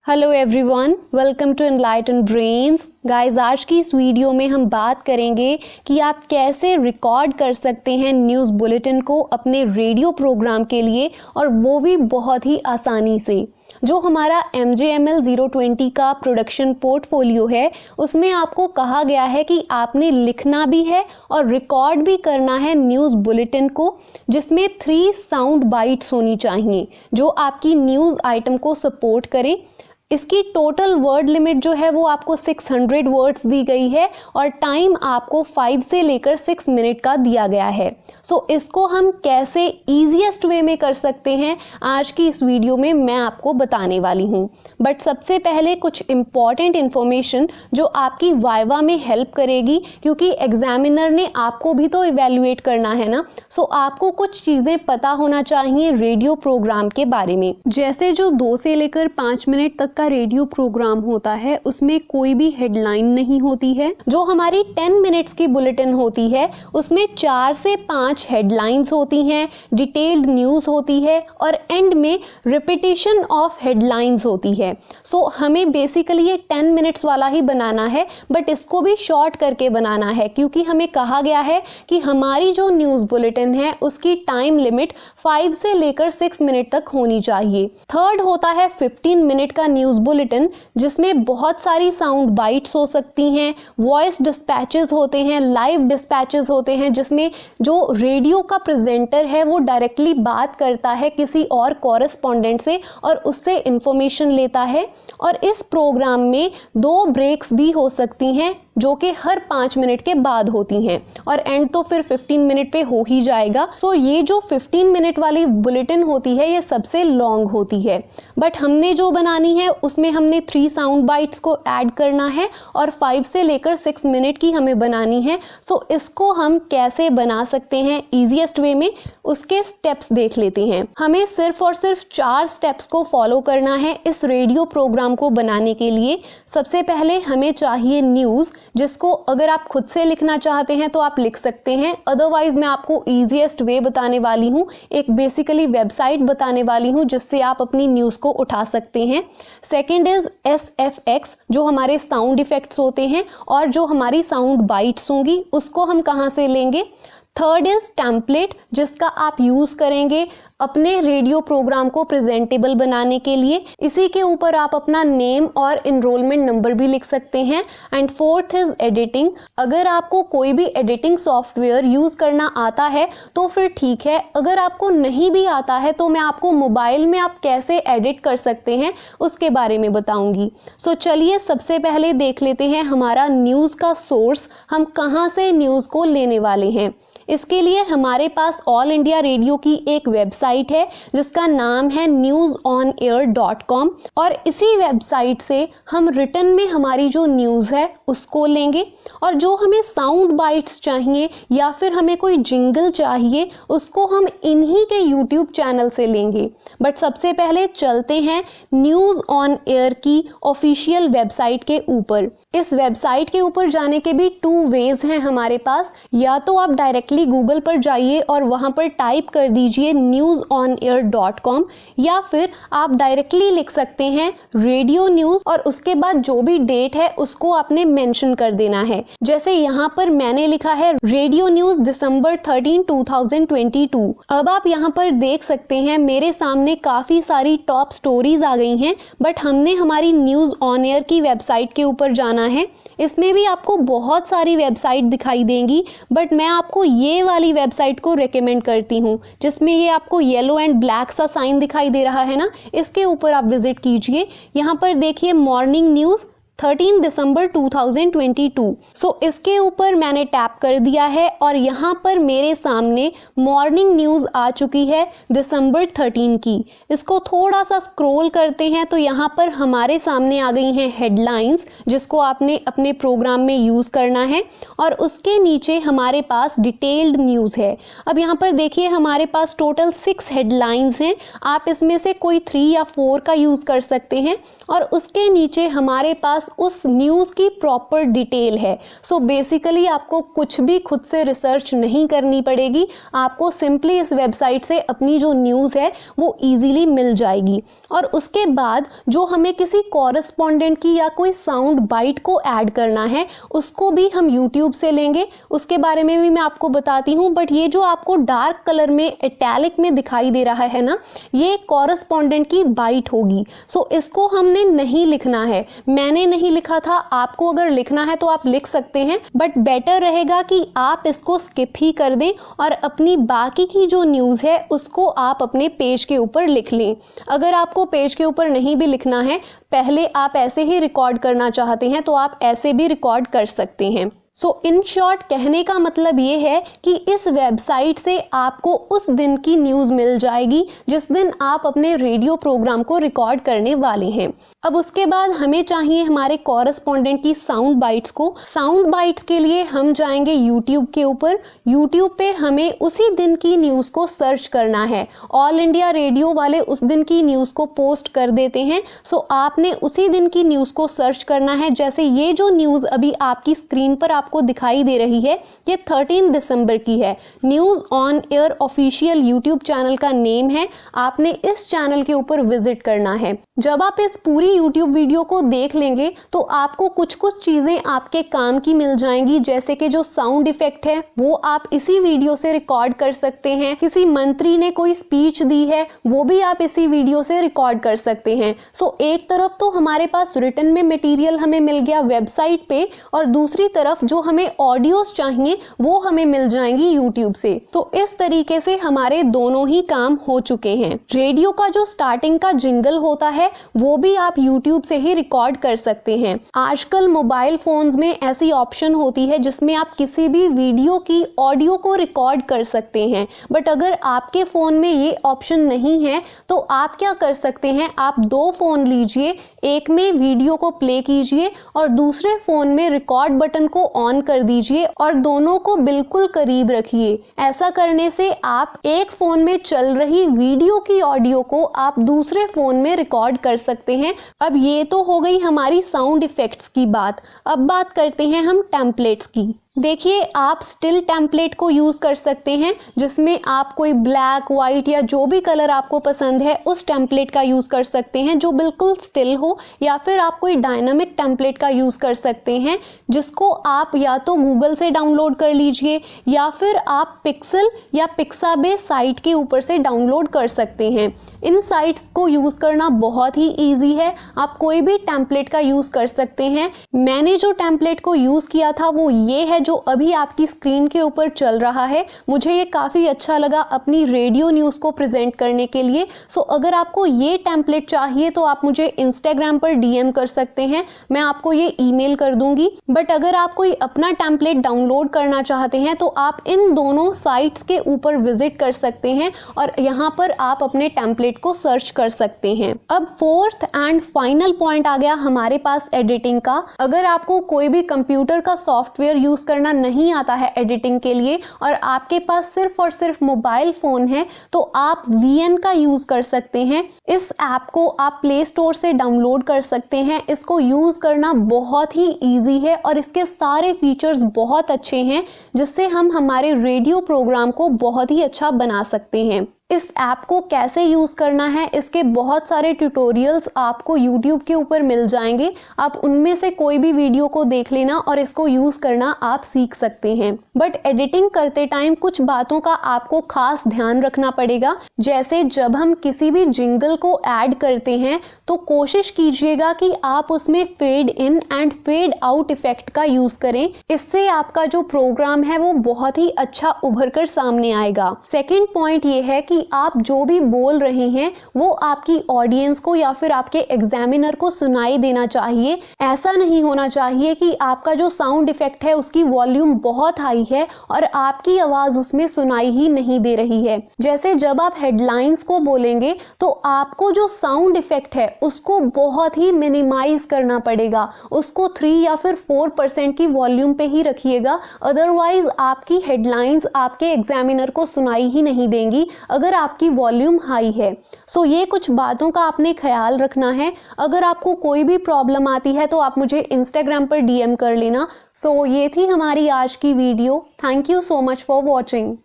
Hello everyone, welcome to Enlighten Brains. Guys, आज की इस वीडियो में हम बात करेंगे कि आप कैसे रिकॉर्ड कर सकते हैं न्यूज़ बुलेटिन को अपने रेडियो प्रोग्राम के लिए, और वो भी बहुत ही आसानी से। जो हमारा MJML 020 का प्रोडक्शन पोर्टफोलियो है, उसमें आपको कहा गया है कि आपने लिखना भी है और रिकॉर्ड भी करना है न्यूज़ बुलेटिन को, जिसमें 3 साउंड बाइट्स होनी चाहिए जो आपकी न्यूज़ आइटम को सपोर्ट करें। इसकी टोटल वर्ड लिमिट जो है वो आपको 600 वर्ड्स दी गई है और टाइम आपको 5 से लेकर 6 मिनट का दिया गया है। सो इसको हम कैसे ईजीएस्ट वे में कर सकते हैं, आज की इस वीडियो में मैं आपको बताने वाली हूँ। बट सबसे पहले कुछ इम्पॉर्टेंट इन्फॉर्मेशन जो आपकी वाइवा में हेल्प करेगी, क्योंकि एग्जामिनर ने आपको भी तो इवेल्युएट करना है ना। सो आपको कुछ चीज़ें पता होना चाहिए रेडियो प्रोग्राम के बारे में। जैसे जो 2 से लेकर 5 मिनट तक का रेडियो प्रोग्राम होता है, उसमें कोई भी हेडलाइन नहीं होती है। जो हमारी 10 मिनट्स की बुलेटिन होती है, उसमें 4 से 5 हेडलाइंस होती हैं, डिटेल्ड न्यूज़ होती है और एंड में रिपीटिशन ऑफ हेडलाइंस होती है। सो हमें बेसिकली ये 10 मिनट्स वाला ही बनाना है, बट इसको भी शॉर्ट करके बनाना है, क्योंकि हमें कहा गया है कि हमारी जो न्यूज़ बुलेटिन है उसकी टाइम लिमिट 5 से लेकर 6 मिनट तक होनी चाहिए। थर्ड होता है 15 मिनट का न्यूज़ बुलेटिन, जिसमें बहुत सारी साउंड बाइट्स हो सकती हैं, वॉइस डिस्पैचेस होते हैं, लाइव डिस्पैचेस होते हैं, जिसमें जो रेडियो का प्रेजेंटर है वो डायरेक्टली बात करता है किसी और कॉरेस्पॉन्डेंट से और उससे इंफॉर्मेशन लेता है। और इस प्रोग्राम में 2 ब्रेक्स भी हो सकती हैं, जो कि हर 5 मिनट के बाद होती हैं, और एंड तो फिर 15 मिनट पे हो ही जाएगा। सो ये जो 15 मिनट वाली बुलेटिन होती है ये सबसे लॉन्ग होती है, बट हमने जो बनानी है उसमें हमने 3 साउंड बाइट्स को ऐड करना है और 5 से लेकर 6 मिनट की हमें बनानी है। सो इसको हम कैसे बना सकते हैं ईजीएस्ट वे में, उसके स्टेप्स देख लेते हैं। हमें सिर्फ और सिर्फ 4 स्टेप्स को फॉलो करना है इस रेडियो प्रोग्राम को बनाने के लिए। सबसे पहले हमें चाहिए न्यूज़, जिसको अगर आप खुद से लिखना चाहते हैं तो आप लिख सकते हैं, अदरवाइज मैं आपको ईजीएस्ट वे बताने वाली हूँ, एक बेसिकली वेबसाइट बताने वाली हूँ जिससे आप अपनी न्यूज़ को उठा सकते हैं। सेकंड इज SFX, जो हमारे साउंड इफेक्ट्स होते हैं और जो हमारी साउंड बाइट्स होंगी उसको हम कहाँ से लेंगे। थर्ड इज टेम्पलेट, जिसका आप यूज़ करेंगे अपने रेडियो प्रोग्राम को प्रेजेंटेबल बनाने के लिए। इसी के ऊपर आप अपना नेम और इनरोलमेंट नंबर भी लिख सकते हैं। And fourth is editing. अगर आपको कोई भी एडिटिंग सॉफ्टवेयर यूज़ करना आता है तो फिर ठीक है, अगर आपको नहीं भी आता है तो मैं आपको मोबाइल में आप कैसे एडिट कर सकते हैं उसके बारे में बताऊंगी। सो चलिए सबसे पहले देख लेते हैं हमारा न्यूज़ का सोर्स, हम कहाँ से न्यूज़ को लेने वाले हैं। इसके लिए हमारे पास ऑल इंडिया रेडियो की एक वेबसाइट है जिसका नाम है newsonair.com, और इसी वेबसाइट से हम रिटन में हमारी जो न्यूज़ है उसको लेंगे, और जो हमें साउंड बाइट्स चाहिए या फिर हमें कोई जिंगल चाहिए उसको हम इन्हीं के YouTube चैनल से लेंगे। बट सबसे पहले चलते हैं न्यूज़ ऑन एयर की ऑफिशियल वेबसाइट के ऊपर। इस वेबसाइट के ऊपर जाने के भी 2 वेज हैं हमारे पास। या तो आप डायरेक्टली गूगल पर जाइए और वहां पर टाइप कर दीजिए newsonair.com, या फिर आप डायरेक्टली लिख सकते हैं रेडियो न्यूज़ और उसके बाद जो भी डेट है उसको आपने मेंशन कर देना है। जैसे यहाँ पर मैंने लिखा है रेडियो न्यूज़ दिसंबर 13, 2022। अब आप यहाँ पर देख सकते हैं मेरे सामने काफ़ी सारी टॉप स्टोरीज आ गई हैं, बट हमने हमारी न्यूज़ ऑन एयर की वेबसाइट के ऊपर जाना है। इसमें भी आपको बहुत सारी वेबसाइट दिखाई देंगी, बट मैं आपको ये वाली वेबसाइट को रेकमेंड करती हूँ, जिसमें ये आपको येलो एंड ब्लैक सा साइन दिखाई दे रहा है ना, इसके ऊपर आप विजिट कीजिए। यहाँ पर देखिए मॉर्निंग न्यूज़ 13 दिसंबर 2022। सो इसके ऊपर मैंने टैप कर दिया है और यहाँ पर मेरे सामने मॉर्निंग न्यूज़ आ चुकी है दिसंबर 13 की। इसको थोड़ा सा स्क्रॉल करते हैं तो यहाँ पर हमारे सामने आ गई हैं हेडलाइंस, जिसको आपने अपने प्रोग्राम में यूज़ करना है, और उसके नीचे हमारे पास डिटेल्ड न्यूज़ है। अब यहाँ पर देखिए हमारे पास टोटल 6 हेडलाइंस हैं, आप इसमें से कोई 3 या 4 का यूज़ कर सकते हैं, और उसके नीचे हमारे पास पास उस न्यूज़ की प्रॉपर डिटेल है। सो बेसिकली आपको कुछ भी खुद से रिसर्च नहीं करनी पड़ेगी, आपको सिंपली इस वेबसाइट से अपनी जो न्यूज़ है वो ईजीली मिल जाएगी। और उसके बाद जो हमें किसी कॉरेस्पॉन्डेंट की या कोई साउंड बाइट को ऐड करना है उसको भी हम यूट्यूब से लेंगे, उसके बारे में भी मैं आपको बताती हूँ। बट ये जो आपको डार्क कलर में इटैलिक में दिखाई दे रहा है ना, ये कॉरेस्पॉन्डेंट की बाइट होगी। सो इसको हमने नहीं लिखना है, मैंने नहीं लिखा था, आपको अगर लिखना है तो आप लिख सकते हैं, बट बेटर रहेगा कि आप इसको स्किप ही कर दें और अपनी बाकी की जो न्यूज़ है उसको आप अपने पेज के ऊपर लिख लें। अगर आपको पेज के ऊपर नहीं भी लिखना है, पहले आप ऐसे ही रिकॉर्ड करना चाहते हैं तो आप ऐसे भी रिकॉर्ड कर सकते हैं। सो इन शॉर्ट कहने का मतलब ये है कि इस वेबसाइट से आपको उस दिन की न्यूज़ मिल जाएगी जिस दिन आप अपने रेडियो प्रोग्राम को रिकॉर्ड करने वाले हैं। अब उसके बाद हमें चाहिए हमारे कॉरेस्पॉन्डेंट की साउंड बाइट्स को। साउंड बाइट्स के लिए हम जाएंगे यूट्यूब के ऊपर। यूट्यूब पे हमें उसी दिन की न्यूज़ को सर्च करना है। ऑल इंडिया रेडियो वाले उस दिन की न्यूज़ को पोस्ट कर देते हैं, सो आपने उसी दिन की न्यूज़ को सर्च करना है। जैसे ये जो न्यूज़ अभी आपकी स्क्रीन पर आपको दिखाई दे रही है, ये 13 दिसंबर की है। News on air official YouTube channel का नेम है। आपने इस चैनल के ऊपर विजिट करना है। जब आप इस पूरी यूट्यूब वीडियो को देख लेंगे तो आपको कुछ कुछ चीज़ें आपके काम की मिल जाएंगी, जैसे कि जो साउंड इफेक्ट है वो आप इसी वीडियो से रिकॉर्ड कर सकते हैं। किसी मंत्री ने कोई स्पीच दी है वो भी आप इसी वीडियो से रिकॉर्ड कर सकते हैं। सो एक तरफ तो हमारे पास रिटन में मटेरियल हमें मिल गया वेबसाइट पे, और दूसरी तरफ जो हमें ऑडियोज चाहिए वो हमें मिल जाएंगी यूट्यूब से। तो इस तरीके से हमारे दोनों ही काम हो चुके हैं। रेडियो का जो स्टार्टिंग का जिंगल होता है वो भी आप यूट्यूब से ही रिकॉर्ड कर सकते हैं। आजकल मोबाइल फोन्स में ऐसी ऑप्शन होती है जिसमें आप किसी भी वीडियो की ऑडियो को रिकॉर्ड कर सकते हैं। बट अगर आपके फ़ोन में ये ऑप्शन नहीं है तो आप क्या कर सकते हैं, आप दो फ़ोन लीजिए, एक में वीडियो को प्ले कीजिए और दूसरे फ़ोन में रिकॉर्ड बटन को ऑन कर दीजिए और दोनों को बिल्कुल करीब रखिए। ऐसा करने से आप एक फ़ोन में चल रही वीडियो की ऑडियो को आप दूसरे फ़ोन में रिकॉर्ड कर सकते हैं। अब ये तो हो गई हमारी साउंड इफ़ेक्ट्स की बात। अब बात करते हैं हम टेम्पलेट्स की। देखिए, आप स्टिल टेम्पलेट को यूज़ कर सकते हैं जिसमें आप कोई ब्लैक, वाइट या जो भी कलर आपको पसंद है उस टेम्पलेट का यूज़ कर सकते हैं जो बिल्कुल स्टिल हो, या फिर आप कोई डायनामिक टेम्पलेट का यूज़ कर सकते हैं जिसको आप या तो गूगल से डाउनलोड कर लीजिए या फिर आप पिक्सल या पिक्साबे साइट के ऊपर से डाउनलोड कर सकते हैं। इन साइट्स को यूज़ करना बहुत ही ईजी है, आप कोई भी टेम्पलेट का यूज़ कर सकते हैं। मैंने जो टेम्पलेट को यूज़ किया था वो ये है जो अभी आपकी स्क्रीन के ऊपर चल रहा है। मुझे ये काफ़ी अच्छा लगा अपनी रेडियो न्यूज़ को प्रेजेंट करने के लिए। सो अगर आपको ये टेम्पलेट चाहिए तो आप मुझे इंस्टाग्राम पर डीएम कर सकते हैं, मैं आपको ये ईमेल कर दूंगी। बट अगर आप कोई अपना टेम्पलेट डाउनलोड करना चाहते हैं तो आप इन दोनों साइट्स के ऊपर विजिट कर सकते हैं और यहाँ पर आप अपने टेम्पलेट को सर्च कर सकते हैं। अब फोर्थ एंड फाइनल पॉइंट आ गया हमारे पास एडिटिंग का। अगर आपको कोई भी कंप्यूटर का सॉफ्टवेयर यूज़ करना नहीं आता है एडिटिंग के लिए और आपके पास सिर्फ और सिर्फ मोबाइल फ़ोन है तो आप VN का यूज़ कर सकते हैं। इस ऐप को आप प्ले स्टोर से डाउनलोड कर सकते हैं। इसको यूज़ करना बहुत ही ईजी है और इसके सारे फीचर्स बहुत अच्छे हैं जिससे हम हमारे रेडियो प्रोग्राम को बहुत ही अच्छा बना सकते हैं। इस ऐप को कैसे यूज़ करना है इसके बहुत सारे ट्यूटोरियल्स आपको YouTube के ऊपर मिल जाएंगे। आप उनमें से कोई भी वीडियो को देख लेना और इसको यूज़ करना आप सीख सकते हैं। बट एडिटिंग करते टाइम कुछ बातों का आपको खास ध्यान रखना पड़ेगा। जैसे जब हम किसी भी जिंगल को ऐड करते हैं तो कोशिश कीजिएगा कि आप उसमें fade in and fade out effect का यूज़ करें। इससे आपका जो प्रोग्राम है वो बहुत ही अच्छा उभर कर सामने आएगा। सेकेंड पॉइंट ये है कि आप जो भी बोल रहे हैं वो आपकी ऑडियंस को या फिर आपके एग्जामिनर को सुनाई देना चाहिए। ऐसा नहीं होना चाहिए कि आपका जो साउंड इफेक्ट है उसकी वॉल्यूम बहुत हाई है और आपकी आवाज़ उसमें सुनाई ही नहीं दे रही है। जैसे जब आप हेडलाइंस को बोलेंगे तो आपको जो साउंड इफेक्ट है उसको बहुत ही मिनिमाइज करना पड़ेगा, उसको 3 या फिर 4% की वॉल्यूम पे ही रखिएगा, अदरवाइज आपकी हेडलाइंस आपके एग्जामिनर को सुनाई ही नहीं देंगी। अगर अगर आपकी वॉल्यूम हाई है। सो ये कुछ बातों का आपने ख्याल रखना है। अगर आपको कोई भी प्रॉब्लम आती है तो आप मुझे इंस्टाग्राम पर DM कर लेना। सो ये थी हमारी आज की video. Thank you so much for watching.